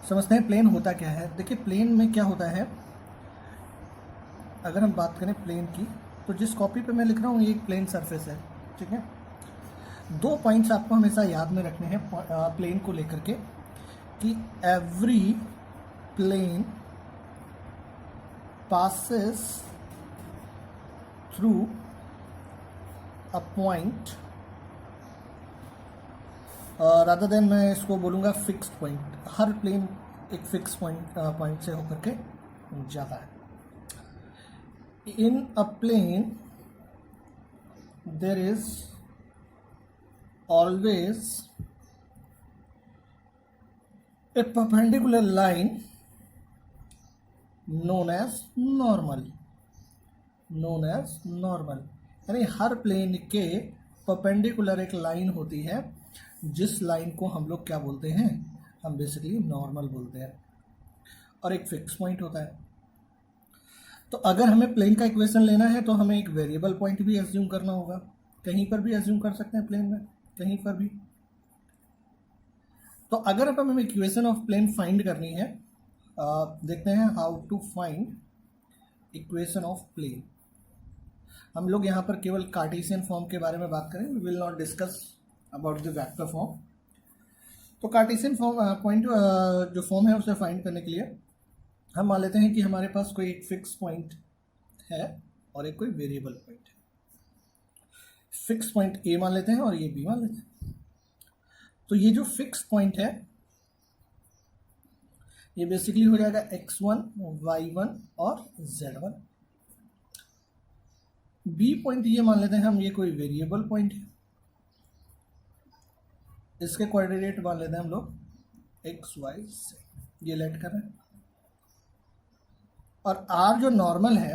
समझते हैं प्लेन होता क्या है। देखिए प्लेन में क्या होता है, अगर हम बात करें प्लेन की, तो जिस कॉपी पे मैं लिख रहा हूँ ये एक प्लेन सरफेस है, ठीक है। दो पॉइंट्स आपको हमेशा याद में रखने हैं प्लेन को लेकर के, कि every plane passes through a point rather than मैं इसको बोलूँगा फिक्स्ड पॉइंट। हर प्लेन एक फिक्स पॉइंट से होकर के जाता है। In a plane there is always a perpendicular line known as normal, यानी हर प्लेन के परपेंडिकुलर एक लाइन होती है, जिस लाइन को हम लोग क्या बोलते हैं, हम बेसिकली नॉर्मल बोलते हैं, और एक फिक्स पॉइंट होता है। तो अगर हमें प्लेन का इक्वेशन लेना है तो हमें एक वेरिएबल पॉइंट भी एज्यूम करना होगा। कहीं पर भी एज्यूम कर सकते हैं प्लेन में, कहीं पर भी। तो अगर अब हमें इक्वेशन ऑफ प्लेन फाइंड करनी है, देखते हैं how to find equation of plane. हम लोग यहाँ पर केवल कार्टेशियन फॉर्म के बारे में बात करें, we will not discuss about the vector form. तो कार्टेशियन फॉर्म पॉइंट जो फॉर्म है उसे फाइंड करने के लिए हम मान लेते हैं कि हमारे पास कोई एक फिक्स पॉइंट है और एक कोई वेरिएबल पॉइंट है। फिक्स पॉइंट ए मान लेते हैं और ये बी मान लेते हैं। तो ये जो फिक्स पॉइंट है ये बेसिकली हो जाएगा x1, y1 और z1। बी पॉइंट ये मान लेते हैं हम, ये कोई वेरिएबल पॉइंट है, इसके कोऑर्डिनेट मान लेते हैं हम लोग x, y, z, ये लेट कर रहे हैं। और r जो नॉर्मल है,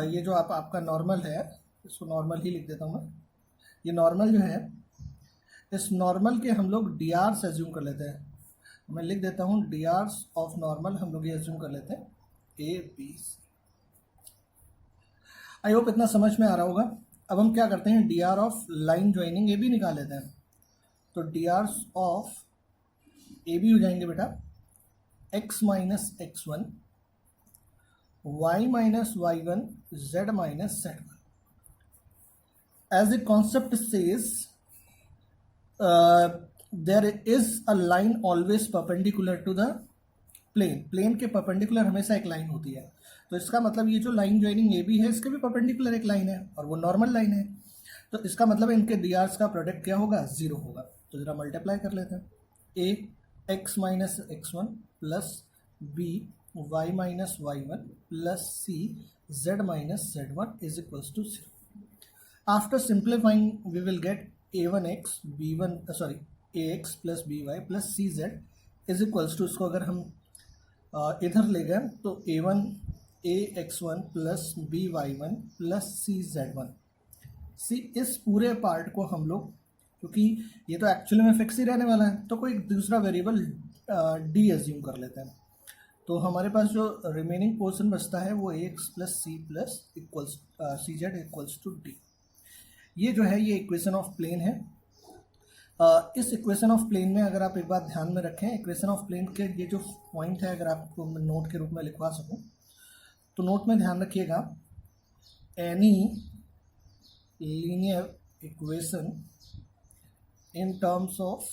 ये जो आपका नॉर्मल है, इसको नॉर्मल ही लिख देता हूँ मैं। ये नॉर्मल जो है, इस नॉर्मल के हम लोग dr से एज्यूम कर लेते हैं। मैं लिख देता हूँ dr ऑफ नॉर्मल, हम लोग ये एज्यूम कर लेते हैं A B C. I hope इतना समझ में आ रहा होगा। अब हम क्या करते हैं, dr of line joining A B निकाल लेते हैं। तो dr ऑफ ए बी हो जाएंगे बेटा x minus x1, y minus y1, z minus z1। As the concept says there is a line always perpendicular to the plane. Plane के perpendicular हमेशा एक लाइन होती है। तो इसका मतलब ये जो लाइन ज्वाइनिंग ए बी है, इसके भी परपेंडिकुलर एक लाइन है और वो नॉर्मल लाइन है। तो इसका मतलब इनके drs का प्रोडक्ट क्या होगा, 0 होगा। तो जरा मल्टीप्लाई कर लेते हैं। a x minus x1 plus b y minus y1 plus c z minus z1 is equals to 0। After simplifying we will get a1x b1 ax plus by plus cz is equals to, इसको अगर हम इधर ले गए तो a1 ax1 plus by1 plus cz1। सी इस पूरे part को हम लोग, क्योंकि ये तो एक्चुअली में फिक्स ही रहने वाला है, तो कोई दूसरा वेरिएबल डी एज्यूम कर लेते हैं। तो हमारे पास जो रिमेनिंग पोर्शन बचता है वो ax plus C plus equals cz equals to D. ये जो है ये इक्वेशन ऑफ प्लेन है। इस इक्वेशन ऑफ प्लेन में अगर आप एक बात ध्यान में रखें, इक्वेशन ऑफ प्लेन के ये जो पॉइंट है, अगर आपको मैं नोट के रूप में लिखवा सकूं तो नोट में ध्यान रखिएगा, any linear equation in terms of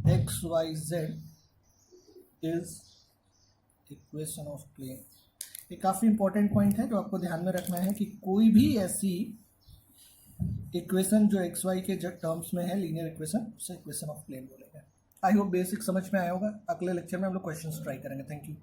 X Y Z is equation of plane. ये काफ़ी इंपॉर्टेंट पॉइंट है जो आपको ध्यान में रखना है कि कोई भी ऐसी इक्वेशन जो एक्स वाई के टर्म्स में है, लीनियर इक्वेशन, उसे इक्वेशन ऑफ प्लेन बोलेंगे। आई होप बेसिक समझ में आया होगा। अगले लेक्चर में हम लोग क्वेश्चंस ट्राई करेंगे। Thank you.